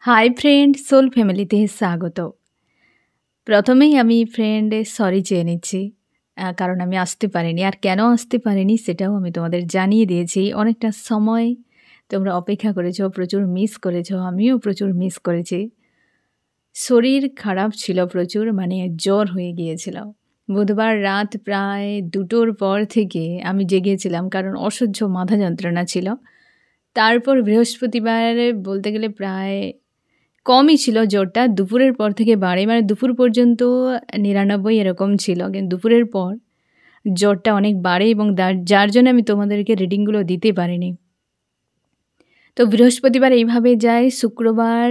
Hi friend, soul ফ্যামিলিতে স্বাগত। প্রথমেই আমি ফ্রেন্ড সরি চেয়ে নিচ্ছি। কারণ আমি আসতে পারিনি। আর কেন আসতে পারিনি সেটাও আমি তোমাদের জানিয়ে দিয়েছি। অনেকটা সময় তোমরা অপেক্ষা করেছ, প্রচুর মিস করেছ। আমিও প্রচুর মিস করেছি। শরীর খারাপ ছিল প্রচুর, মানে জ্বর হয়ে গিয়েছিল। বুধবার রাত প্রায় ২টোর পর থেকে আমি জেগেছিলাম কারণ অসহ্য মাথা যন্ত্রণা ছিল। তারপর বৃহস্পতিবার বলতে গেলে প্রায় কমই ছিল জ্বরটা। দুপুরের পর থেকে বাড়ে, মানে দুপুর পর্যন্ত ৯৯ এরকম ছিল। কিন্তু দুপুরের পর জ্বরটা অনেক বাড়ে এবং যার জন্য আমি তোমাদেরকে রিডিংগুলো দিতে পারিনি। তো বৃহস্পতিবার এইভাবে যায়, শুক্রবার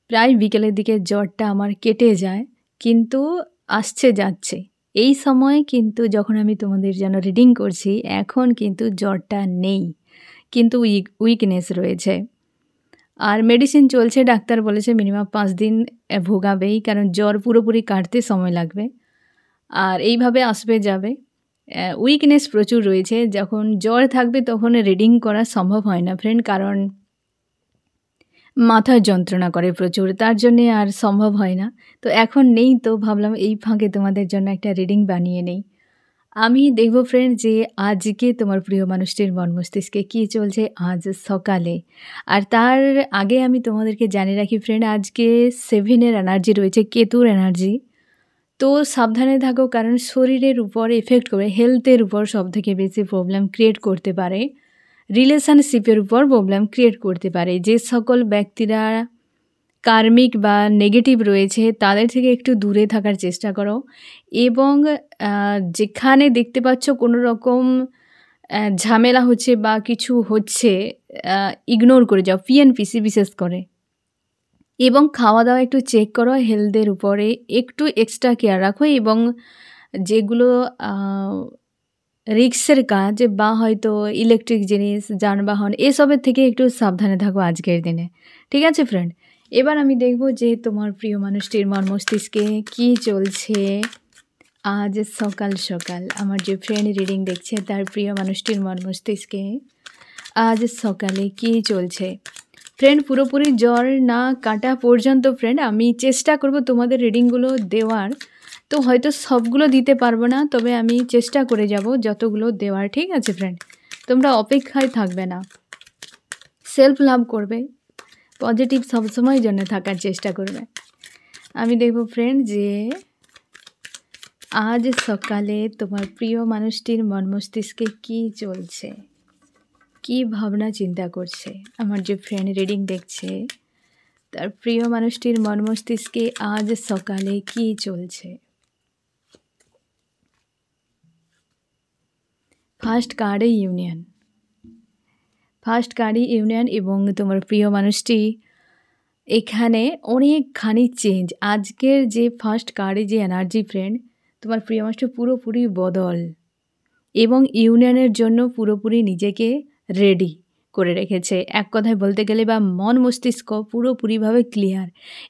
প্রায় বিকেলের দিকে জ্বরটা আমার কেটে যায়, কিন্তু আসছে যাচ্ছে। এই সময় কিন্তু যখন আমি তোমাদের জন্য রিডিং করছি, এখন কিন্তু জ্বরটা নেই, কিন্তু উইকনেস রয়েছে। আর মেডিসিন চলছে, ডাক্তার বলেছে মিনিমাম ৫ দিন ভোগাবেই, কারণ জ্বর পুরোপুরি কাটতে সময় লাগবে। আর এইভাবে আসবে যাবে। উইকনেস প্রচুর রয়েছে। যখন জ্বর থাকবে তখন রিডিং করা সম্ভব হয় না ফ্রেন্ড, কারণ মাথার যন্ত্রণা করে প্রচুর, তার জন্যে আর সম্ভব হয় না। তো এখন নেই, তো ভাবলাম এই ফাঁকে তোমাদের জন্য একটা রিডিং বানিয়ে নেই। আমি দেখব ফ্রেন্ড যে আজকে তোমার প্রিয় মানুষটির মন মস্তিষ্কে কী চলছে আজ সকালে। আর তার আগে আমি তোমাদেরকে জানিয়ে রাখি ফ্রেন্ড, আজকে 7-এর এনার্জি রয়েছে, কেতুর এনার্জি। তো সাবধানে থাকো, কারণ শরীরের উপর এফেক্ট করবে, হেলথের উপর সবথেকে বেশি প্রবলেম ক্রিয়েট করতে পারে, রিলেশনশিপের উপর প্রবলেম ক্রিয়েট করতে পারে। যে সকল ব্যক্তিরা কার্মিক বা নেগেটিভ রয়েছে তাদের থেকে একটু দূরে থাকার চেষ্টা করো, এবং যেখানে দেখতে পাচ্ছ কোনো রকম ঝামেলা হচ্ছে বা কিছু হচ্ছে, ইগনোর করে যাও, পিএনপিসি বিশেষ করে। এবং খাওয়া দাওয়া একটু চেক করো, হেলথের উপরে একটু এক্সট্রা কেয়ার রাখো, এবং যেগুলো রিস্কের কাজ বা হয়তো ইলেকট্রিক জিনিস, যানবাহন, এসবের থেকে একটু সাবধানে থাকো আজকের দিনে। ঠিক আছে ফ্রেন্ড? এবার আমি দেখব যে তোমার প্রিয় মানুষটির মন মস্তিষ্কে কী চলছে আজ সকাল সকাল। আমার যে ফ্রেন্ড রিডিং দেখছে তার প্রিয় মানুষটির মন মস্তিষ্কে আজ সকালে কী চলছে। ফ্রেন্ড, পুরোপুরি জ্বর না কাটা পর্যন্ত ফ্রেন্ড আমি চেষ্টা করব তোমাদের রিডিংগুলো দেওয়ার। তো হয়তো সবগুলো দিতে পারবো না, তবে আমি চেষ্টা করে যাব যতগুলো দেওয়ার। ঠিক আছে ফ্রেন্ড? তোমরা অপেক্ষায় থাকবে না, সেলফ লাভ করবে, পজিটিভ সবসময় জন্য থাকার চেষ্টা করবে। আমি দেখব ফ্রেন্ড যে আজ সকালে তোমার প্রিয় মানুষটির মন মস্তিষ্কে কী চলছে, কী ভাবনা চিন্তা করছে। আমার যে ফ্রেন্ড রিডিং দেখছে তার প্রিয় মানুষটির মন মস্তিষ্কে আজ সকালে কী চলছে। ফার্স্ট কার্ডে ইউনিয়ন, ফার্স্ট কার্ডে ইউনিয়ন, এবং তোমার প্রিয় মানুষটি এখানে অনেকখানি চেঞ্জ। আজকের যে ফার্স্ট কার্ডে যে এনার্জি ফ্রেন্ড, তোমার প্রিয় মানুষটি পুরোপুরি বদল এবং ইউনিয়নের জন্য পুরোপুরি নিজেকে রেডি করে রেখেছে। এক কথায় বলতে গেলে বা মন মস্তিষ্ক পুরোপুরিভাবে ক্লিয়ার,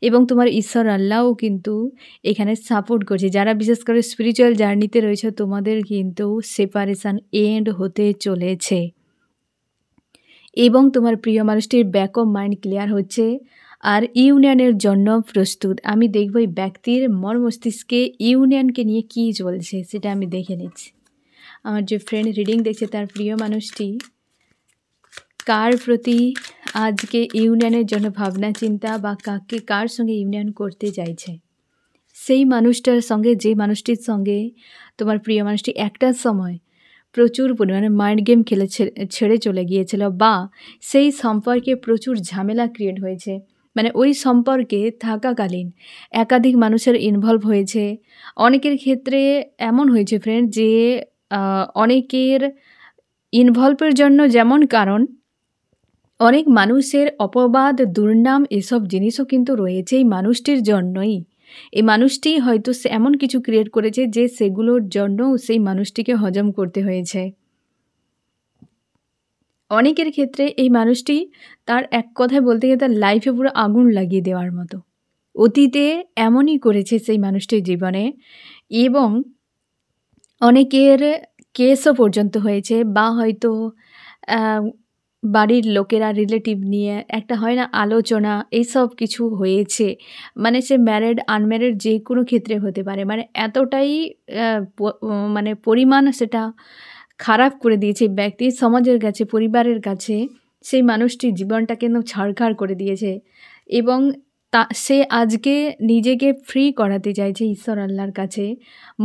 এবং তোমার ঈশ্বর আল্লাহও কিন্তু এখানে সাপোর্ট করছে। যারা বিশেষ করে স্পিরিচুয়াল জার্নিতে রয়েছে তোমাদের কিন্তু সেপারেশান এন্ড হতে চলেছে, এবং তোমার প্রিয় মানুষটির ব্যাক অফ মাইন্ড ক্লিয়ার হচ্ছে আর ইউনিয়নের জন্য প্রস্তুত। আমি দেখব এই ব্যক্তির মন মস্তিষ্কে ইউনিয়নকে নিয়ে কী চলছে সেটা আমি দেখে নিচ্ছি। আমার যে ফ্রেন্ড রিডিং দেখছে তার প্রিয় মানুষটি কার প্রতি আজকে ইউনিয়নের জন্য ভাবনা চিন্তা, বা কার সঙ্গে ইউনিয়ন করতে চাইছে, সেই মানুষটার সঙ্গে, যে মানুষটির সঙ্গে তোমার প্রিয় মানুষটি একটা সময় প্রচুর পরিমাণে মাইন্ড গেম খেলে ছেড়ে চলে গিয়েছিল, বা সেই সম্পর্কে প্রচুর ঝামেলা ক্রিয়েট হয়েছে। মানে ওই সম্পর্কে থাকাকালীন একাধিক মানুষের ইনভলভ হয়েছে। অনেকের ক্ষেত্রে এমন হয়েছে ফ্রেন্ড যে অনেকের ইনভলভের জন্য যেমন কারণ, অনেক মানুষের অপবাদ, দুর্নাম, এসব জিনিসও কিন্তু রয়েছে এই মানুষটির জন্যই। এই মানুষটি হয়তো এমন কিছু ক্রিয়েট করেছে যে সেগুলোর জন্য সেই মানুষটিকে হজম করতে হয়েছে। অনেকের ক্ষেত্রে এই মানুষটি তার এক কথায় বলতে গেলে তার লাইফে পুরো আগুন লাগিয়ে দেওয়ার মতো অতীতে এমনই করেছে সেই মানুষটির জীবনে, এবং অনেকের কেসও পর্যন্ত হয়েছে, বা হয়তো বাড়ির লোকেরা রিলেটিভ নিয়ে একটা হয় না আলোচনা, এইসব কিছু হয়েছে। মানে সে ম্যারিড, আনম্যারিড যে কোনো ক্ষেত্রে হতে পারে। মানে এতটাই আ প মানে পরিমাণ সেটা খারাপ করে দিয়েছে এই ব্যক্তি সমাজের কাছে, পরিবারের কাছে। সেই মানুষটির জীবনটাকে একদম ছারখার করে দিয়েছে এবং সে আজকে নিজেকে ফ্রি করাতে চাইছে ঈশ্বর আল্লাহর কাছে।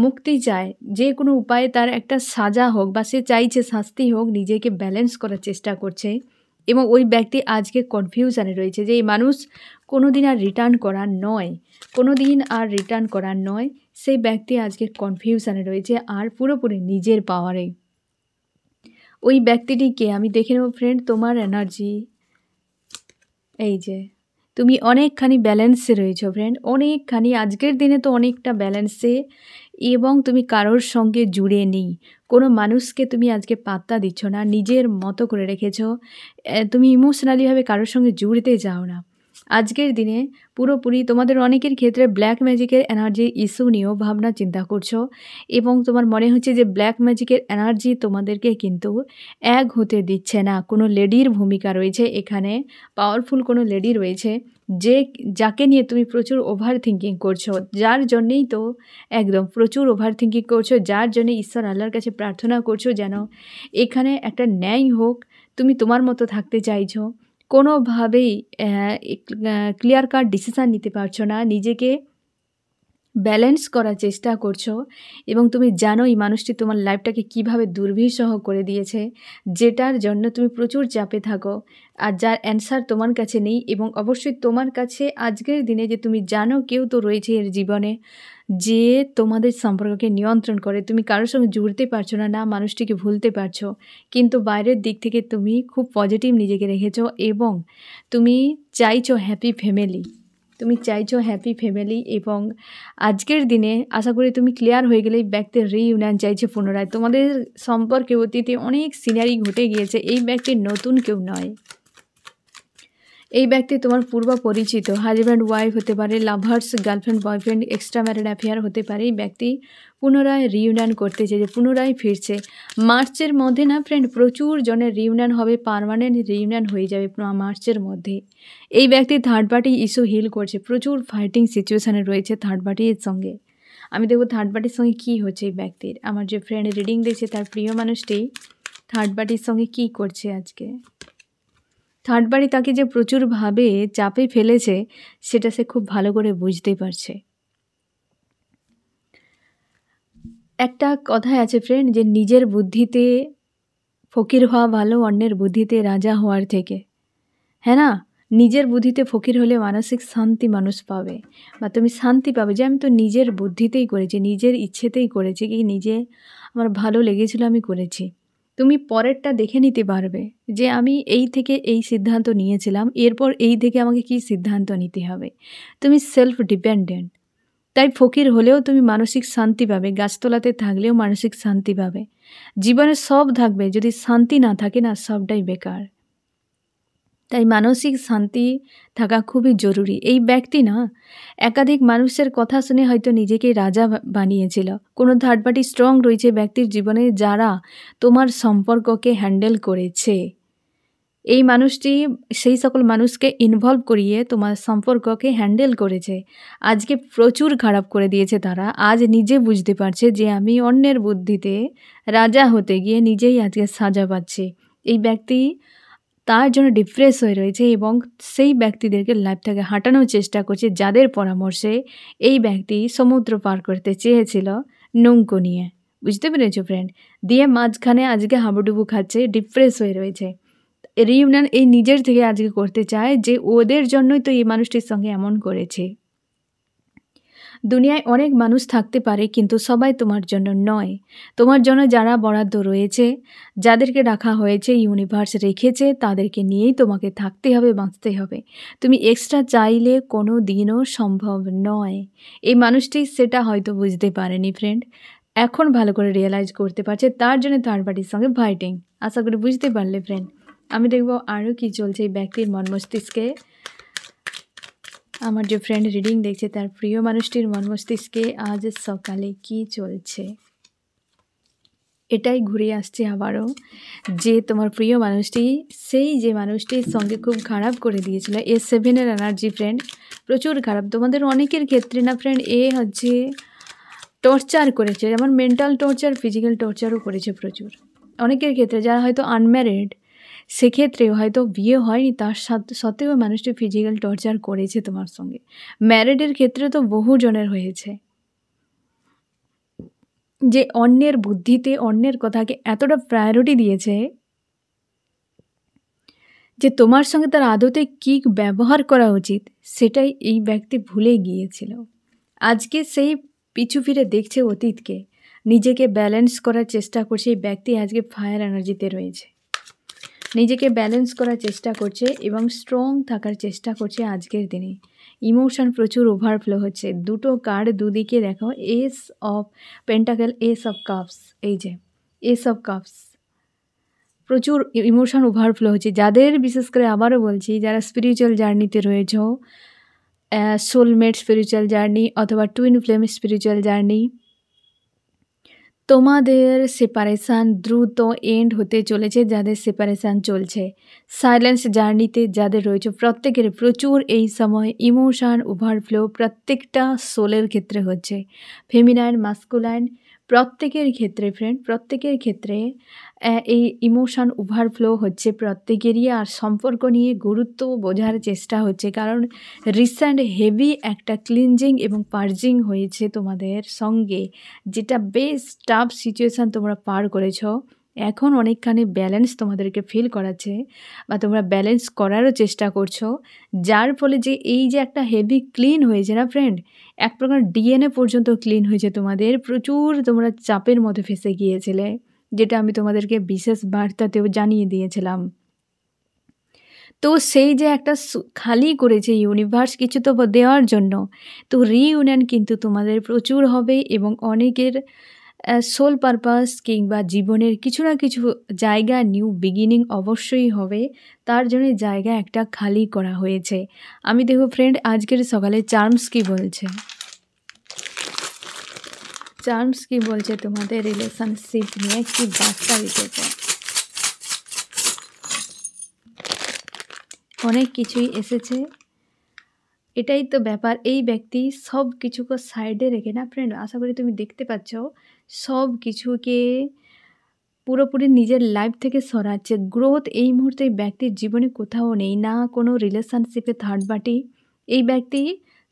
মুক্তি চায়। যে কোনো উপায়ে তার একটা সাজা হোক বা সে চাইছে শাস্তি হোক, নিজেকে ব্যালেন্স করার চেষ্টা করছে এবং ওই ব্যক্তি আজকে কনফিউশনে রয়েছে যে এই মানুষ কোনোদিন আর রিটার্ন করার নয়, কোনোদিন আর রিটার্ন করার নয়। সেই ব্যক্তি আজকে কনফিউশনে রয়েছে আর পুরোপুরি নিজের পাওয়ারে। ওই ব্যক্তিটিকে আমি দেখে নেব ফ্রেন্ড, তোমার এনার্জি এই যে তুমি অনেকখানি ব্যালেন্সে রয়েছো ফ্রেন্ড, অনেকখানি আজকের দিনে তো অনেকটা ব্যালেন্সে এবং তুমি কারোর সঙ্গে জুড়ে নেই। কোনো মানুষকে তুমি আজকে পাত্তা দিচ্ছ না, নিজের মতো করে রেখেছো। তুমি ইমোশনালিভাবে কারোর সঙ্গে জুড়তে চাও না। আজকের দিনে পুরোপুরি তোমাদের অনেকের ক্ষেত্রে ব্ল্যাক ম্যাজিকের এনার্জির ইস্যু নিয়েও ভাবনা চিন্তা করছো এবং তোমার মনে হচ্ছে যে ব্ল্যাক ম্যাজিকের এনার্জি তোমাদেরকে কিন্তু এক হতে দিচ্ছে না। কোনো লেডির ভূমিকা রয়েছে এখানে, পাওয়ারফুল কোনো লেডি রয়েছে যাকে নিয়ে তুমি প্রচুর ওভার থিঙ্কিং করছো, যার জন্যেই তো একদম প্রচুর ওভার থিঙ্কিং করছো, যার জন্যে ঈশ্বর আল্লাহর কাছে প্রার্থনা করছো যেন এখানে একটা ন্যায় হোক। তুমি তোমার মতো থাকতে চাইছো, কোনোভাবেই ক্লিয়ার কাট ডিসিশান নিতে পারছো না, নিজেকে ব্যালেন্স করার চেষ্টা করছো এবং তুমি জানো এই মানুষটি তোমার লাইফটাকে কিভাবে দুর্বিষহ করে দিয়েছে, যেটার জন্য তুমি প্রচুর চাপে থাকো আর যার অ্যান্সার তোমার কাছে নেই এবং অবশ্যই তোমার কাছে আজকের দিনে যে তুমি জানো কেউ তো রয়েছে এর জীবনে যে তোমাদের সম্পর্ককে নিয়ন্ত্রণ করে। তুমি কারোর সঙ্গে জুড়তে পারছো না, না মানুষটিকে ভুলতে পারছো, কিন্তু বাইরের দিক থেকে তুমি খুব পজিটিভ নিজেকে রেখেছো এবং তুমি চাইছো হ্যাপি ফ্যামিলি, তুমি চাইছো হ্যাপি ফ্যামিলি এবং আজকের দিনে আশা করি তুমি ক্লিয়ার হয়ে গেলে এই ব্যক্তির রিইউনিয়ন চাইছে পুনরায়। তোমাদের সম্পর্কে অতীতে অনেক সিনারি ঘটে গিয়েছে, এই ব্যক্তি নতুন কেউ নয়। এই ব্যক্তি তোমার পূর্ব পরিচিত, হাজব্যান্ড ওয়াইফ হতে পারে, lovers, girlfriend boyfriend, extra married affair হতে পারে। এই ব্যক্তি পুনরায় রিইউনিয়ন করতে চেয়েছে, পুনরায় ফিরছে। মার্চের মধ্যে না ফ্রেন্ড প্রচুর জনের রিইউনিয়ন হবে, পার্মানেন্ট রিইউনিয়ন হয়ে যাবে মার্চের মধ্যে। এই ব্যক্তি থার্ড পার্টি ইস্যু হিল করছে, প্রচুর ফাইটিং সিচুয়েশানে রয়েছে থার্ড পার্টির সঙ্গে। আমি দেখব থার্ড পার্টির সঙ্গে কী হচ্ছে এই ব্যক্তির। আমার যে ফ্রেন্ড রিডিং দিয়েছে তার প্রিয় মানুষটি থার্ড পার্টির সঙ্গে কী করছে আজকে। থার্ড পার্টি তাকে যে প্রচুরভাবে চাপে ফেলেছে সেটা সে খুব ভালো করে বুঝতে পারছে। একটা কথাই আছে ফ্রেন্ড যে নিজের বুদ্ধিতে ফকির হওয়া ভালো অন্যের বুদ্ধিতে রাজা হওয়ার থেকে, হ্যাঁ না? নিজের বুদ্ধিতে ফকির হলে মানসিক শান্তি মানুষ পাবে বা তুমি শান্তি পাবে যে আমি তো নিজের বুদ্ধিতেই করেছি, নিজের ইচ্ছেতেই করেছি, কি নিজে আমার ভালো লেগেছিল আমি করেছি। তুমি পরেরটা দেখে নিতে পারবে যে আমি এই থেকে এই সিদ্ধান্ত নিয়েছিলাম, এরপর এই থেকে আমাকে কী সিদ্ধান্ত নিতে হবে। তুমি সেলফ ডিপেন্ডেন্ট, তাই ফকির হলেও তুমি মানসিক শান্তি পাবে, গাছতলাতে থাকলেও মানসিক শান্তি পাবে। জীবনে সব থাকবে, যদি শান্তি না থাকে না সবটাই বেকার। তাই মানসিক শান্তি থাকা খুবই জরুরি। এই ব্যক্তি না একাধিক মানুষের কথা শুনে হয়তো নিজেকে রাজা বানিয়েছিল। কোনো থার্ড পার্টি স্ট্রং রয়েছে ব্যক্তির জীবনে যারা তোমার সম্পর্ককে হ্যান্ডেল করেছে। এই মানুষটি সেই সকল মানুষকে ইনভলভ করিয়ে তোমার সম্পর্ককে হ্যান্ডেল করেছে। আজকে প্রচুর খারাপ করে দিয়েছে তারা। আজ নিজে বুঝতে পারছে যে আমি অন্যের বুদ্ধিতে রাজা হতে গিয়ে নিজেই আজকে সাজা পাচ্ছি। এই ব্যক্তি তার জন্য ডিপ্রেস হয়ে রয়েছে এবং সেই ব্যক্তিদেরকে লাইফ থেকে হাঁটানোর চেষ্টা করছে যাদের পরামর্শে এই ব্যক্তি সমুদ্র পার করতে চেয়েছিল নৌকো নিয়ে। বুঝতে পেরেছো ফ্রেন্ড? দিয়ে মাঝখানে আজকে হাবুডুবু খাচ্ছে, ডিপ্রেস হয়ে রয়েছে। রিইউনিয়ন এই নিজের থেকে আজকে করতে চায় যে ওদের জন্যই তো এই মানুষটির সঙ্গে এমন করেছে। দুনিয়ায় অনেক মানুষ থাকতে পারে কিন্তু সবাই তোমার জন্য নয়। তোমার জন্য যারা বরাদ্দ রয়েছে, যাদেরকে রাখা হয়েছে, ইউনিভার্স রেখেছে, তাদেরকে নিয়েই তোমাকে থাকতে হবে, বাঁচতে হবে। তুমি এক্সট্রা চাইলে কোনো দিনও সম্ভব নয়। এই মানুষটি সেটা হয়তো বুঝতে পারেনি ফ্রেন্ড, এখন ভালো করে রিয়েলাইজ করতে পারছে, তার জন্য থার্ড পার্টির সঙ্গে ফাইটিং। আশা করি বুঝতে পারলে ফ্রেন্ড। আমি দেখব আরও কি চলছে এই ব্যক্তির মন মস্তিষ্কে। আমার যে ফ্রেন্ড রিডিং দেখছে তার প্রিয় মানুষটির মন মস্তিষ্কে আজ সকালে কি চলছে। এটাই ঘুরে আসছে আবারও, যে তোমার প্রিয় মানুষটি সেই যে মানুষটির সঙ্গে খুব খারাপ করে দিয়েছিল। A7 এর এনার্জি ফ্রেন্ড, প্রচুর খারাপ। তোমাদের অনেকের ক্ষেত্রে না ফ্রেন্ড, হচ্ছে টর্চার করেছে, যেমন মেন্টাল টর্চার, ফিজিক্যাল টর্চারও করেছে প্রচুর। অনেকের ক্ষেত্রে যারা হয়তো আনম্যারিড, সেক্ষেত্রেও হয়তো বিয়ে হয়নি, তার সত্ত্বেও মানুষটি ফিজিক্যাল টর্চার করেছে তোমার সঙ্গে। ম্যারিডের ক্ষেত্রে তো বহু জনের হয়েছে, যে অন্যের বুদ্ধিতে, অন্যের কথাকে এতটা প্রায়োরিটি দিয়েছে যে তোমার সঙ্গে তার আদতে কী ব্যবহার করা উচিত সেটাই এই ব্যক্তি ভুলে গিয়েছিল। আজকে সেই পিছু ফিরে দেখছে অতীতকে, নিজেকে ব্যালেন্স করার চেষ্টা করছে। এই ব্যক্তি আজকে ফায়ার এনার্জিতে রয়েছে, নিজেকে ব্যালেন্স করার চেষ্টা করছে এবং স্ট্রং থাকার চেষ্টা করছে আজকের দিনে। ইমোশন প্রচুর ওভারফ্লো হচ্ছে। দুটো কার্ড দুদিকে দেখো, S of pentacle, S of cups, এই যে এস অফ কাপস, প্রচুর ইমোশন ওভারফ্লো হচ্ছে। যাদের, বিশেষ করে আবারও বলছি, যারা স্পিরিচুয়াল জার্নিতে রয়েছ, সোলমেট স্পিরিচুয়াল জার্নি অথবা টুইন ফ্লেম স্পিরিচুয়াল জার্নি, তোমাদের সেপারেশান দ্রুত এন্ড হতে চলেছে। যাদের সেপারেশান চলছে, সাইলেন্স জার্নিতে যাদের রয়েছে, প্রত্যেকের প্রচুর এই সময় ইমোশান ওভারফ্লো প্রত্যেকটা সোলের ক্ষেত্রে হচ্ছে। ফেমিনাইন, মাস্কুলাইন, প্রত্যেকের ক্ষেত্রে ফ্রেন্ড, প্রত্যেকের ক্ষেত্রে এই ইমোশান ওভারফ্লো হচ্ছে প্রত্যেকেরই। আর সম্পর্ক নিয়ে গুরুত্ব বোঝার চেষ্টা হচ্ছে, কারণ রিসেন্ট হেভি একটা ক্লিনজিং এবং পার্জিং হয়েছে তোমাদের সঙ্গে, যেটা বেশ টাফ সিচুয়েশান তোমরা পার করেছ। এখন অনেকখানি ব্যালেন্স তোমাদেরকে ফিল করাচ্ছে, বা তোমরা ব্যালেন্স করারও চেষ্টা করছো, যার ফলে যে এই যে একটা হেভি ক্লিন হয়েছে না ফ্রেন্ড, এক প্রকার ডিএনএ পর্যন্ত ক্লিন হয়েছে তোমাদের। প্রচুর তোমরা চাপের মধ্যে ফেসে গিয়েছিলে, যেটা আমি তোমাদেরকে বিশেষ বার্তাতেও জানিয়ে দিয়েছিলাম। তো সেই যে একটা খালি করেছে ইউনিভার্স কিছু তো দেওয়ার জন্য, তো রিইউনিয়ন কিন্তু তোমাদের প্রচুর হবে এবং অনেকের সোল পারপাস কিংবা জীবনের কিছু না কিছু জায়গা নিউ বিগিনিং অবশ্যই হবে। তার জন্য জায়গা একটা খালি করা হয়েছে। আমি দেখো ফ্রেন্ড, আজকের সকালে চার্মস কি বলছে, চার্মস কি বলছে তোমাদের রিলেশনশিপ নিয়ে, কি বার্তা দিতেছে। অনেক কিছুই এসেছে, এটাই তো ব্যাপার। এই ব্যক্তি সব কিছুকে সাইডে রেখে না ফ্রেন্ড, আশা করি তুমি দেখতে পাচ্ছ, সব কিছুকে পুরোপুরি নিজের লাইফ থেকে সরাচ্ছে। গ্রোথ এই মুহূর্তে এই ব্যক্তির জীবনে কোথাও নেই, না কোনো রিলেশনশিপে থার্ড পার্টি। এই ব্যক্তি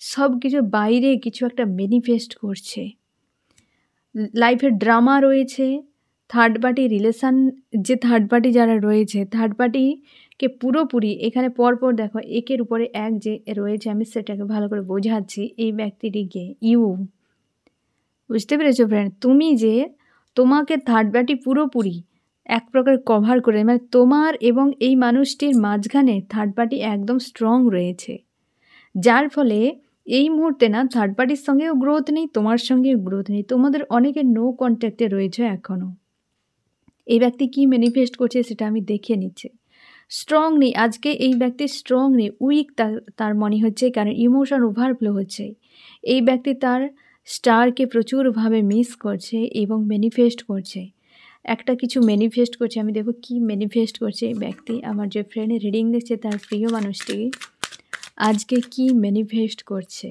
সব কিছু বাইরে কিছু একটা ম্যানিফেস্ট করছে। লাইফে ড্রামা রয়েছে, থার্ড পার্টি রিলেশান, যে থার্ড পার্টি যারা রয়েছে, থার্ড পার্টিকে পুরোপুরি এখানে পরপর দেখো, একের উপরে এক যে রয়েছে, আমি সেটাকে ভালো করে বোঝাচ্ছি। এই ব্যক্তিটিকে বুঝতে পেরেছো ফ্রেন্ড, তুমি যে তোমাকে থার্ড পার্টি পুরোপুরি এক প্রকার কভার করে, মানে তোমার এবং এই মানুষটির মাঝখানে থার্ড পার্টি একদম স্ট্রং রয়েছে, যার ফলে এই মুহূর্তে না থার্ড পার্টির সঙ্গেও গ্রোথ নেই, তোমার সঙ্গেও গ্রোথ নেই, তোমাদের অনেকের নো কন্ট্যাক্টে রয়েছে এখনও। এই ব্যক্তি কি ম্যানিফেস্ট করছে সেটা আমি দেখে নিচ্ছি। স্ট্রং নেই আজকে, এই ব্যক্তি স্ট্রং নেই, উইক তার মনে হচ্ছে, কারণ ইমোশন ওভারফ্লো হচ্ছে। এই ব্যক্তি তার স্টারকে প্রচুরভাবে মিস করছে এবং ম্যানিফেস্ট করছে, একটা কিছু ম্যানিফেস্ট করছে। আমি দেখো কি ম্যানিফেস্ট করছে এই ব্যক্তি। আমার যে ফ্রেন্ড রিডিং দেখছে, তার প্রিয় মানুষটি আজকে কি ম্যানিফেস্ট করছে।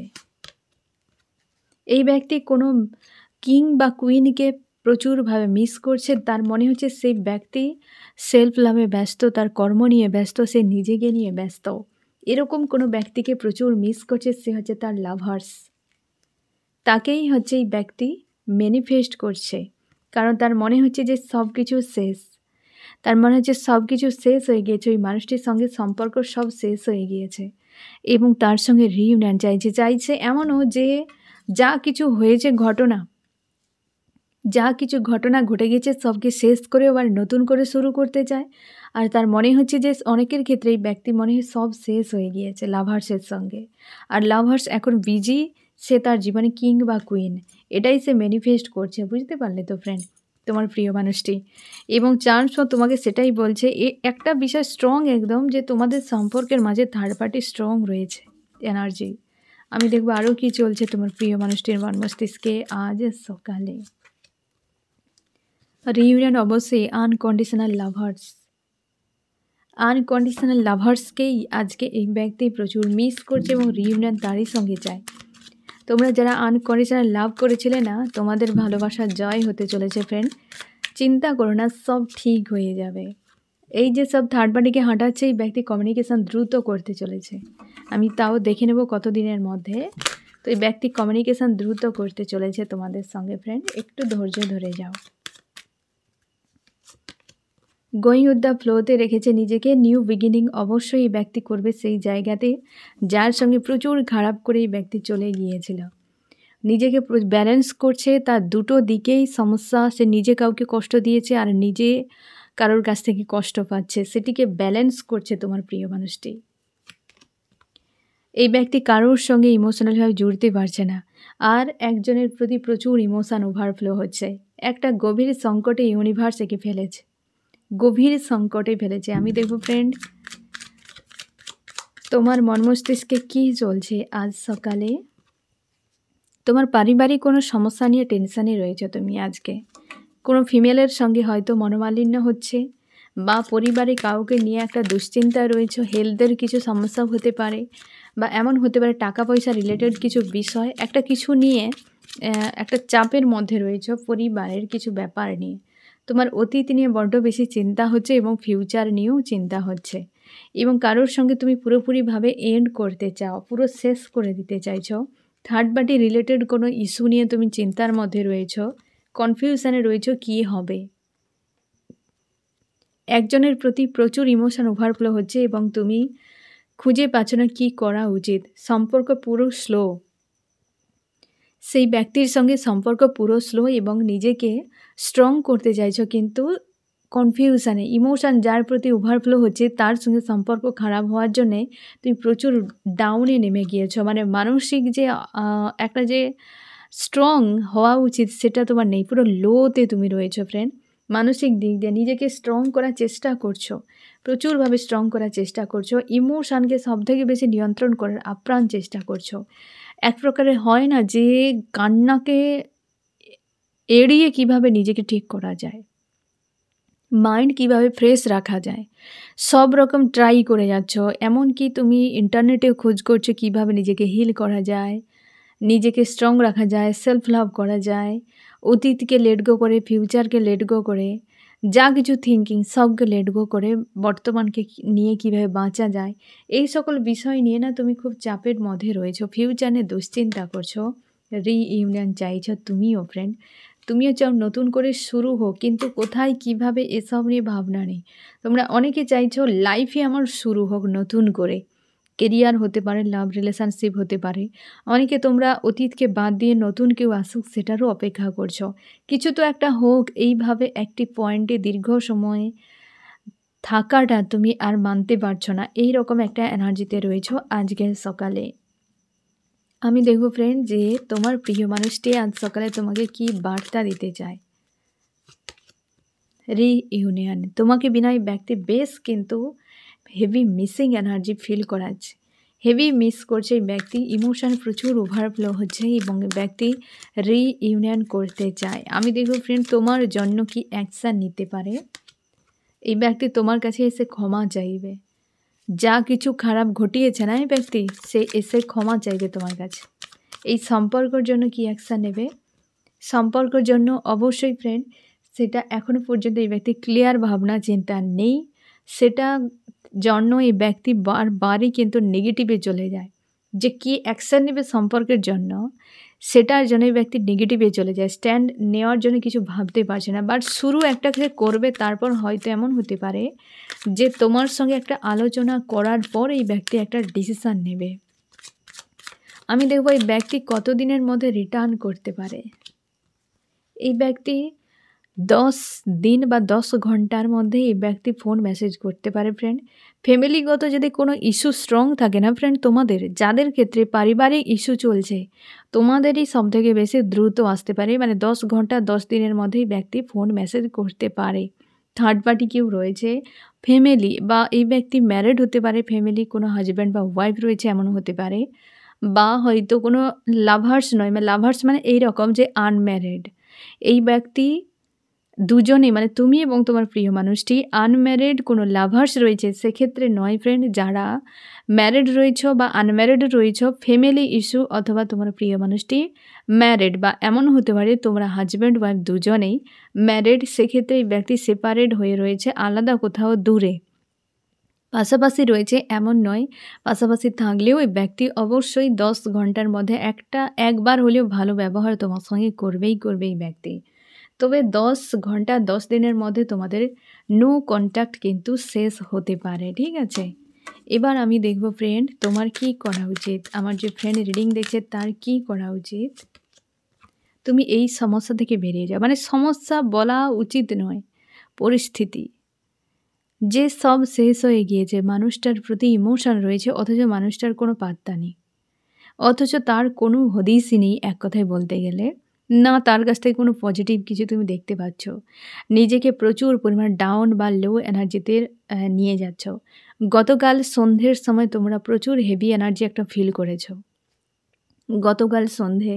এই ব্যক্তি কোনো কিং বা কুইনকে প্রচুরভাবে মিস করছে। তার মনে হচ্ছে সেই ব্যক্তি সেলফ লাভে ব্যস্ত, তার কর্ম নিয়ে ব্যস্ত, সে নিজেকে নিয়ে ব্যস্ত। এরকম কোনো ব্যক্তিকে প্রচুর মিস করছে, সে হচ্ছে তার লাভার্স। তাকেই হচ্ছে এই ব্যক্তি ম্যানিফেস্ট করছে, কারণ তার মনে হচ্ছে যে সব কিছু শেষ। তার মনে হচ্ছে সব কিছু শেষ হয়ে গিয়েছে, ওই মানুষটির সঙ্গে সম্পর্ক সব শেষ হয়ে গিয়েছে এবং তার সঙ্গে রিইউনিয়ন চাইছে। এমনও যে যা কিছু হয়েছে ঘটনা, যা কিছু ঘটনা ঘটে গেছে সবকে শেষ করে আবার নতুন করে শুরু করতে চায়। আর তার মনে হচ্ছে যে অনেকের ক্ষেত্রে এই ব্যক্তি মনে হয় সব শেষ হয়ে গিয়েছে লাভার্সের সঙ্গে, আর লাভার্স এখন বিজি, সে তার জীবনে কিং বা কুইন, এটাই সে ম্যানিফেস্ট করছে। বুঝতে পারলে তো ফ্রেন্ড, তোমার প্রিয় মানুষটি এবং চান্সও তোমাকে সেটাই বলছে। একটা বিষয় স্ট্রং একদম, যে তোমাদের সম্পর্কের মাঝে থার্ড পার্টি স্ট্রং রয়েছে এনার্জি। আমি দেখবো আরও কি চলছে তোমার প্রিয় মানুষটির মন মস্তিষ্কে আজ সকালে। রিইউনিয়ন অবশ্যই আনকন্ডিশনাল লাভার্সকেই আজকে এই ব্যক্তি প্রচুর মিস করছে এবং রিইউনিয়ন তারই সঙ্গে চায়। তোমরা যারা আনকন্ডিশনাল লাভ করেছিলে না, তোমাদের ভালোবাসার জয় হতে চলেছে ফ্রেন্ড। চিন্তা করো না, সব ঠিক হয়ে যাবে। এই যে সব থার্ড পার্টিকে হাঁটাচ্ছে, এই ব্যক্তি কমিউনিকেশান দ্রুত করতে চলেছে। আমি তাও দেখে নেব কত দিনের মধ্যে। তো এই ব্যক্তি কমিউনিকেশান দ্রুত করতে চলেছে তোমাদের সঙ্গে ফ্রেন্ড, একটু ধৈর্য ধরে যাও। গোয়িং উইথ দ্য ফ্লোতে রেখেছে নিজেকে। নিউ বিগিনিং অবশ্যই এই ব্যক্তি করবে সেই জায়গাতে যার সঙ্গে প্রচুর খারাপ করে এই ব্যক্তি চলে গিয়েছিল। নিজেকে ব্যালেন্স করছে, তার দুটো দিকেই সমস্যা। সে নিজে কাউকে কষ্ট দিয়েছে আর নিজে কারোর কাছ থেকে কষ্ট পাচ্ছে, সেটিকে ব্যালেন্স করছে তোমার প্রিয় মানুষটি। এই ব্যক্তি কারোর সঙ্গে ইমোশনালভাবে জুড়তে পারছে না, আর একজনের প্রতি প্রচুর ইমোশন ওভারফ্লো হচ্ছে। একটা গভীর সংকটে ইউনিভার্স একে ফেলেছে, গভীর সংকটে ফেলেছে। আমি দেখব ফ্রেন্ড তোমার মন মস্তিষ্কে কী চলছে আজ সকালে। তোমার পারিবারিক কোনো সমস্যা নিয়ে টেনশানে রয়েছে তুমি আজকে। কোনো ফিমেলের সঙ্গে হয়তো মনোমালিন্য হচ্ছে, বা পরিবারে কাউকে নিয়ে একটা দুশ্চিন্তায় রয়েছে। হেলথের কিছু সমস্যা হতে পারে, বা এমন হতে পারে টাকা পয়সা রিলেটেড কিছু বিষয়, একটা কিছু নিয়ে একটা চাপের মধ্যে রয়েছে পরিবারের কিছু ব্যাপার নিয়ে। তোমার অতীত নিয়ে বড্ড বেশি চিন্তা হচ্ছে এবং ফিউচার নিয়েও চিন্তা হচ্ছে, এবং কারোর সঙ্গে তুমি পুরোপুরিভাবে এন্ড করতে চাও, পুরো শেষ করে দিতে চাইছো। থার্ড পার্টি রিলেটেড কোনো ইস্যু নিয়ে তুমি চিন্তার মধ্যে রয়েছো, কনফিউশনে রয়েছো কী হবে। একজনের প্রতি প্রচুর ইমোশন ওভারফ্লো হচ্ছে এবং তুমি খুঁজে পাচ্ছ না কী করা উচিত। সম্পর্ক পুরো স্লো, সেই ব্যক্তির সঙ্গে সম্পর্ক পুরো স্লো এবং নিজেকে স্ট্রং করতে চাইছো, কিন্তু কনফিউশানে ইমোশান যার প্রতি ওভারফ্লো হচ্ছে তার সঙ্গে সম্পর্ক খারাপ হওয়ার জন্যে তুমি প্রচুর ডাউনে নেমে গিয়েছো। মানে মানসিক যে একটা যে স্ট্রং হওয়া উচিত সেটা তোমার নেই, পুরো লোতে তুমি রয়েছো ফ্রেন্ড। মানসিক দিক দিয়ে নিজেকে স্ট্রং করার চেষ্টা করছো, প্রচুরভাবে স্ট্রং করার চেষ্টা করছো। ইমোশানকে সবথেকে বেশি নিয়ন্ত্রণ করার আপ্রাণ চেষ্টা করছো। এক প্রকারের হয় না যে কান্নাকে এড়িয়ে কিভাবে নিজেকে ঠিক করা যায়, মাইন্ড কিভাবে ফ্রেশ রাখা যায়, সব রকম ট্রাই করে যাচ্ছ। এমনকি তুমি ইন্টারনেটেও খোঁজ করছো কিভাবে নিজেকে হিল করা যায়, নিজেকে স্ট্রং রাখা যায়, সেলফ লাভ করা যায়, অতীতকে লেট গো করে ফিউচারকে লেট গো করে যা কিছু থিঙ্কিং সবকে লেট গো করে বর্তমানকে নিয়ে কিভাবে বাঁচা যায়, এই সকল বিষয় নিয়ে না তুমি খুব চাপের মধ্যে রয়েছো। ফিউচার নিয়ে দুশ্চিন্তা করছো, রিইউনিয়ন চাইছো তুমিও ফ্রেন্ড। তুমিও চাও নতুন করে শুরু হোক, কিন্তু কোথায় কিভাবে এসব নিয়ে ভাবনা নেই। তোমরা অনেকে চাইছো লাইফে আমার শুরু হোক নতুন করে, কেরিয়ার হতে পারে, লাভ রিলেশনশিপ হতে পারে। অনেকে তোমরা অতীতকে বাদ দিয়ে নতুন কেউ আসুক সেটারও অপেক্ষা করছো। কিছু তো একটা হোক, এইভাবে একটি পয়েন্টে দীর্ঘ সময় থাকাটা তুমি আর মানতে পারছো না, এই রকম একটা এনার্জিতে রয়েছো আজকের সকালে। আমি দেখব ফ্রেন্ড যে তোমার প্রিয় মানুষটি আজ সকালে তোমাকে কি বার্তা দিতে চায়। রিইউনিয়ন তোমাকে বিনা এই ব্যক্তি বেশ কিন্তু হেভি মিসিং এনার্জি ফিল করাচ্ছে, হেভি মিস করছে এই ব্যক্তি। ইমোশন প্রচুর ওভারফ্লো হচ্ছে এবং ব্যক্তি রিইউনিয়ন করতে চায়। আমি দেখব ফ্রেন্ড তোমার জন্য কি অ্যাকশান নিতে পারে। এই ব্যক্তি তোমার কাছে এসে ক্ষমা চাইবে, যা কিছু খারাপ ঘটিয়েছে না এই ব্যক্তি, সে এসে ক্ষমা চাইবে তোমার কাছে। এই সম্পর্কের জন্য কি অ্যাকশান নেবে, সম্পর্কের জন্য অবশ্যই ফ্রেন্ড সেটা এখনও পর্যন্ত এই ব্যক্তি ক্লিয়ার ভাবনা চিন্তা নেই, সেটা জন্য এই ব্যক্তি বারবারই কিন্তু নেগেটিভে চলে যায়। যে কি অ্যাকশান নেবে সম্পর্কের জন্য, সেটার জন্য এই ব্যক্তি নেগেটিভে চলে যায়, স্ট্যান্ড নেওয়ার জন্য কিছু ভাবতে পারছে না। বাট শুরু একটা কিছু করবে, তারপর হয়তো এমন হতে পারে যে তোমার সঙ্গে একটা আলোচনা করার পর এই ব্যক্তি একটা ডিসিশান নেবে। আমি দেখব এই ব্যক্তি কতদিনের মধ্যে রিটার্ন করতে পারে। এই ব্যক্তি 10 দিন বা 10 ঘন্টার মধ্যে এই ব্যক্তি ফোন মেসেজ করতে পারে ফ্রেন্ড। ফ্যামিলিগত যদি কোনো ইস্যু স্ট্রং থাকে না ফ্রেন্ড, তোমাদের যাদের ক্ষেত্রে পারিবারিক ইস্যু চলছে তোমাদেরই সবথেকে বেশি দ্রুত আসতে পারে। মানে 10 ঘন্টা 10 দিনের মধ্যেই ব্যক্তি ফোন মেসেজ করতে পারে। থার্ড পার্টি কেউ রয়েছে, ফ্যামিলি, বা এই ব্যক্তি ম্যারিড হতে পারে, ফ্যামিলি কোনো হাজব্যান্ড বা ওয়াইফ রয়েছে এমনও হতে পারে, বা হয়তো কোনো লাভার্স নয়, মানে লাভার্স মানে এই রকম যে আনম্যারিড। এই ব্যক্তি দুজনেই মানে তুমি এবং তোমার প্রিয় মানুষটি আনম্যারিড কোনো লাভার্স রয়েছে সেক্ষেত্রে নয় ফ্রেন্ড, যারা ম্যারিড রয়েছ বা আনম্যারিড রয়েছ, ফ্যামিলি ইস্যু অথবা তোমার প্রিয় মানুষটি ম্যারিড বা এমন হতে পারে তোমরা হাজব্যান্ড ওয়াইফ দুজনেই ম্যারিড, সেক্ষেত্রে এই ব্যক্তি সেপারেট হয়ে রয়েছে আলাদা কোথাও দূরে। পাশাপাশি রয়েছে এমন নয়, পাশাপাশি থাকলেও এই ব্যক্তি অবশ্যই 10 ঘন্টার মধ্যে একবার হলেও ভালো ব্যবহার তোমার সঙ্গে করবেই করবে এই ব্যক্তি। তবে 10 ঘন্টা 10 দিনের মধ্যে তোমাদের নো কন্ট্যাক্ট কিন্তু শেষ হতে পারে, ঠিক আছে? এবার আমি দেখব ফ্রেন্ড তোমার কি করা উচিত, আমার যে ফ্রেন্ড রিডিং দেখছে তার কি করা উচিত। তুমি এই সমস্যা থেকে বেরিয়ে যাও, মানে সমস্যা বলা উচিত নয়, পরিস্থিতি যে সব শেষ হয়ে গিয়েছে, মানুষটার প্রতি ইমোশন রয়েছে অথচ মানুষটার কোনো পাত্তা নেই, অথচ তার কোনো হদিসই নেই এক কথায় বলতে গেলে, না তার কাছ থেকে কোনো পজিটিভ কিছু তুমি দেখতে পাচ্ছ, নিজেকে প্রচুর পরিমাণ ডাউন বা লো এনার্জিতে নিয়ে যাচ্ছ। গতকাল সন্ধ্যের সময় তোমরা প্রচুর হেভি এনার্জি একটা ফিল করেছো গতকাল সন্ধে,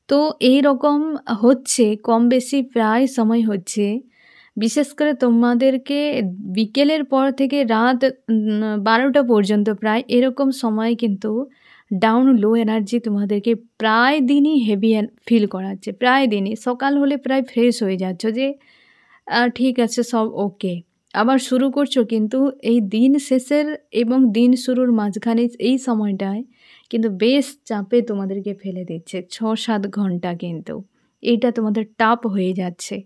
তো এই রকম হচ্ছে কম বেশি প্রায় সময় হচ্ছে। বিশেষ করে তোমাদেরকে বিকেলের পর থেকে রাত 12টা পর্যন্ত প্রায় এরকম সময় কিন্তু ডাউন লো এনার্জি তোমাদেরকে প্রায় দিনই হেভি ফিল করাচ্ছে, প্রায় দিনই। সকাল হলে প্রায় ফ্রেশ হয়ে যাচ্ছ যে ঠিক আছে সব ওকে, আবার শুরু করছো, কিন্তু এই দিন শেষের এবং দিন শুরুর মাঝখানে এই সময়টায় কিন্তু বেশ চাপে তোমাদেরকে ফেলে দিচ্ছে 6-7 ঘন্টা, কিন্তু এইটা তোমাদের টাফ হয়ে যাচ্ছে।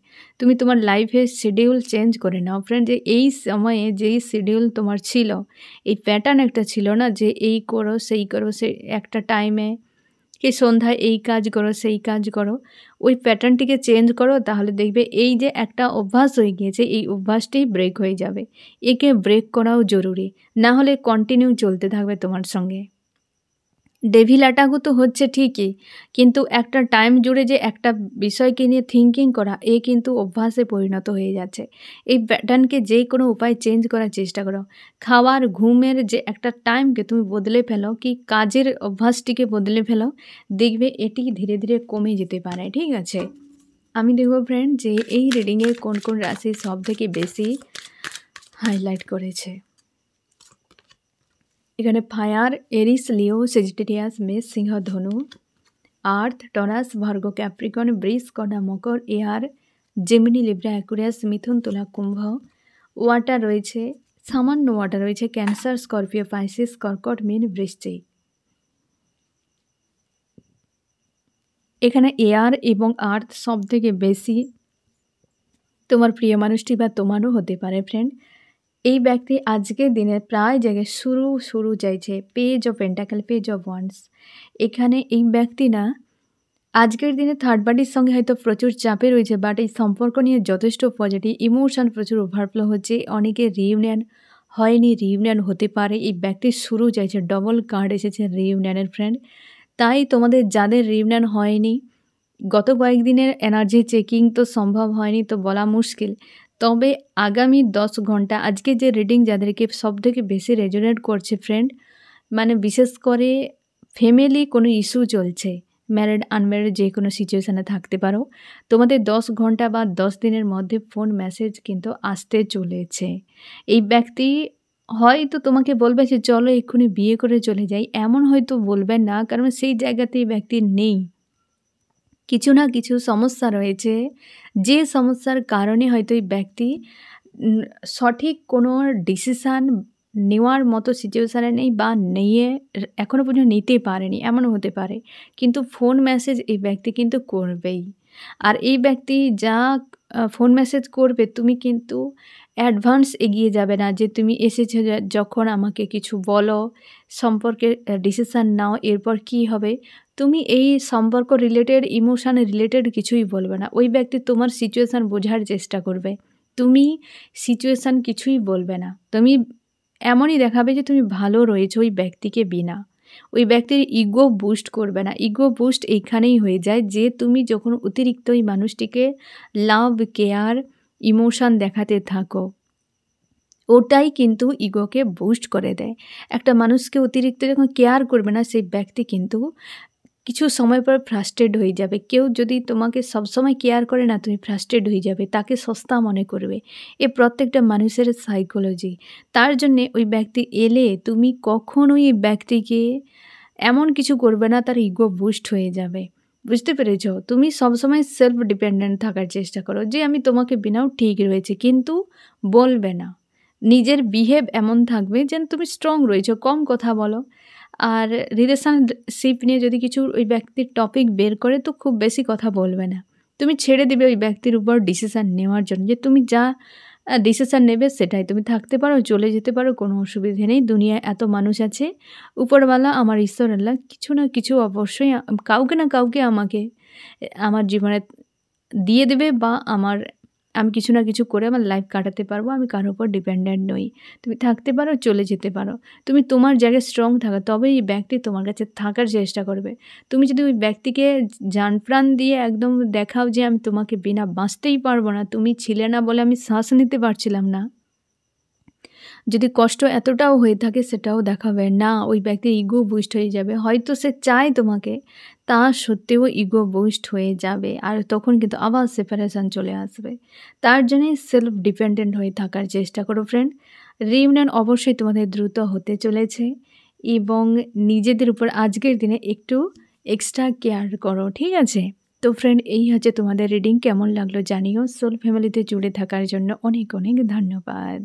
তুমি তোমার লাইফের শিডিউল চেঞ্জ করে নাও ফ্রেন্ড, যে এই সময়ে যেই শিডিউল তোমার ছিল, এই প্যাটার্ন একটা ছিল না যে এই করো সেই করো, সে একটা টাইমে কি সন্ধ্যায় এই কাজ করো সেই কাজ করো, ওই প্যাটার্নটিকে চেঞ্জ করো, তাহলে দেখবে এই যে একটা অভ্যাস হয়ে গিয়েছে এই অভ্যাসটি ব্রেক হয়ে যাবে। একে ব্রেক করাও জরুরি, না হলে কন্টিনিউ চলতে থাকবে তোমার সঙ্গে। ডেভিল অ্যাটাকও তো হচ্ছে ঠিকই, কিন্তু একটা টাইম জুড়ে যে একটা বিষয়কে নিয়ে থিঙ্কিং করা এ কিন্তু অভ্যাসে পরিণত হয়ে যাচ্ছে। এই প্যাটার্নকে যে কোনো উপায় চেঞ্জ করার চেষ্টা করো। খাওয়ার ঘুমের যে একটা টাইমকে তুমি বদলে ফেলো, কি কাজের অভ্যাসটিকে বদলে ফেলো, দেখবে এটি ধীরে ধীরে কমে যেতে পারে, ঠিক আছে? আমি দেখব ফ্রেন্ড যে এই রিডিংয়ে কোন কোন রাশি সব থেকে বেশি হাইলাইট করেছে। এখানে ফায়ার, এরিস, লিও, সেজিটেরিয়াস, মেষ, সিংহ, ধনু, আর্থ, টরাস, ভার্গ, ক্যাপ্রিকন, বৃষ, কন্যা, মকর, এয়ার, জেমিনি, লিব্রা, অ্যাকুরিয়াস, মিথুন, তুলা, কুম্ভ। ওয়াটার রয়েছে, সামান্য ওয়াটার রয়েছে ক্যান্সার, স্করপিও, পাইসিস, কর্কট, মীন, বৃশ্চিক। এখানে এয়ার এবং আর্থ সব থেকে বেশি তোমার প্রিয় মানুষটি বা তোমারও হতে পারে ফ্রেন্ড। এই ব্যক্তি আজকের দিনে প্রায় জায়গায় শুরু চাইছে, page of pentacle, page of wands. এখানে এই ব্যক্তি না আজকের দিনে থার্ড পার্টির সঙ্গে হয়তো প্রচুর চাপে রয়েছে, বাট এই সম্পর্ক নিয়ে যথেষ্ট পজিটিভ, ইমোশন প্রচুর ওভারফ্লো হচ্ছে, অনেকে রিইউনিয়ন হয়নি, রিইউনিয়ন হতে পারে। এই ব্যক্তির শুরু চাইছে, ডবল কার্ড এসেছে রিইউনিয়নের ফ্রেন্ড। তাই তোমাদের যাদের রিইউনিয়ন হয়নি, গত কয়েকদিনের এনার্জি চেকিং তো সম্ভব হয়নি, তো বলা মুশকিল, তবে আগামী 10 ঘন্টা আজকে যে রিডিং যাদেরকে সবথেকে বেশি রেজোনেট করছে ফ্রেন্ড, মানে বিশেষ করে ফ্যামিলি কোনো ইস্যু চলছে, ম্যারিড আনম্যারিড যে কোনো সিচুয়েশানে থাকতে পারো, তোমাদের 10 ঘন্টা বা 10 দিনের মধ্যে ফোন মেসেজ কিন্তু আসতে চলেছে। এই ব্যক্তি হয়তো তোমাকে বলবে যে চলো এক্ষুনি বিয়ে করে চলে যাই, এমন হয়তো বলবেন না, কারণ সেই জায়গাতে এই ব্যক্তি নেই। কিছু না কিছু সমস্যা রয়েছে, যে সমস্যার কারণে হয়তো এই ব্যক্তি সঠিক কোনো ডিসিশান নেওয়ার মতো সিচুয়েশানে নেই বা নিয়ে এখনও পর্যন্ত নিতে পারেনি, এমনও হতে পারে। কিন্তু ফোন মেসেজ এই ব্যক্তি কিন্তু করবেই। আর এই ব্যক্তি যা ফোন মেসেজ করবে, তুমি কিন্তু অ্যাডভান্স এগিয়ে যাবে না যে তুমি এসেছো যখন আমাকে কিছু বলো, সম্পর্কে ডিসিশান নাও, এরপর কি হবে। তুমি এই সম্পর্ক রিলেটেড, ইমোশান রিলেটেড কিছুই বলবে না। ওই ব্যক্তি তোমার সিচুয়েশান বোঝার চেষ্টা করবে, তুমি সিচুয়েশান কিছুই বলবে না। তুমি এমনই দেখাবে যে তুমি ভালো রয়েছো ওই ব্যক্তিকে বিনা। ওই ব্যক্তির ইগো বুস্ট করবে না। ইগো বুস্ট এইখানেই হয়ে যায় যে তুমি যখন অতিরিক্ত ওই মানুষটিকে লাভ, কেয়ার, ইমোশান দেখাতে থাকো, ওটাই কিন্তু ইগোকে বুস্ট করে দেয়। একটা মানুষকে অতিরিক্ত যখন কেয়ার করবে না, সেই ব্যক্তি কিন্তু কিছু সময় পর ফ্রাস্ট্রেট হয়ে যাবে। কেউ যদি তোমাকে সবসময় কেয়ার করে না, তুমি ফ্রাস্ট্রেট হয়ে যাবে, তাকে সস্তা মনে করবে। এ প্রত্যেকটা মানুষের সাইকোলজি। তার জন্যে ওই ব্যক্তি এলে তুমি কখনোই এই ব্যক্তিকে এমন কিছু করবে না তার ইগো বুস্ট হয়ে যাবে। বুঝতে পেরেছ? তুমি সবসময় সেলফ ডিপেন্ডেন্ট থাকার চেষ্টা করো যে আমি তোমাকে বিনাও ঠিক রয়েছে, কিন্তু বলবে না। নিজের বিহেভ এমন থাকবে যেন তুমি স্ট্রং রয়েছো, কম কথা বলো। আর রিলেশনশিপ নিয়ে যদি কিছু ওই ব্যক্তির টপিক বের করে তো খুব বেশি কথা বলবে না। তুমি ছেড়ে দিবে ওই ব্যক্তির উপর ডিসিশান নেওয়ার জন্য, যে তুমি যা ডিসিশান নেবে সেটাই। তুমি থাকতে পারো, চলে যেতে পারো, কোনো অসুবিধে নেই। দুনিয়ায় এত মানুষ আছে, উপরওয়ালা আমার ঈশ্বর আল্লাহ কিছু না কিছু অবশ্যই কাউকে না কাউকে আমাকে আমার জীবনে দিয়ে দেবে, বা আমি কিছু না কিছু করে আমার লাইফ কাটাতে পারবো। আমি কারোর উপর ডিপেন্ডেন্ট নই। তুমি থাকতে পারো, চলে যেতে পারো। তুমি তোমার জায়গায় স্ট্রং থাকো, তবেই এই ব্যক্তি তোমার কাছে থাকার চেষ্টা করবে। তুমি যদি ওই ব্যক্তিকে জান-প্রাণ দিয়ে একদম দেখাও যে আমি তোমাকে বিনা বাঁচতেই পারবো না, তুমি ছিলে না বলে আমি শ্বাস নিতে পারছিলাম না, যদি কষ্ট এতটাও হয়ে থাকে সেটাও দেখাবে না, ওই ব্যক্তির ইগো বুস্ট হয়ে যাবে। হয়তো সে চায় তোমাকে, তা সত্ত্বেও ইগো বুস্ট হয়ে যাবে, আর তখন কিন্তু আবার সেপারেশন চলে আসবে। তার জন্যই সেলফ ডিপেন্ডেন্ট হয়ে থাকার চেষ্টা করো ফ্রেন্ড। রিউনিয়ন অবশ্যই তোমাদের দ্রুত হতে চলেছে, এবং নিজেদের উপর আজকের দিনে একটু এক্সট্রা কেয়ার করো, ঠিক আছে? তো ফ্রেন্ড, এই হচ্ছে তোমাদের রিডিং। কেমন লাগলো জানিও। সোল ফ্যামিলিতে জুড়ে থাকার জন্য অনেক অনেক ধন্যবাদ।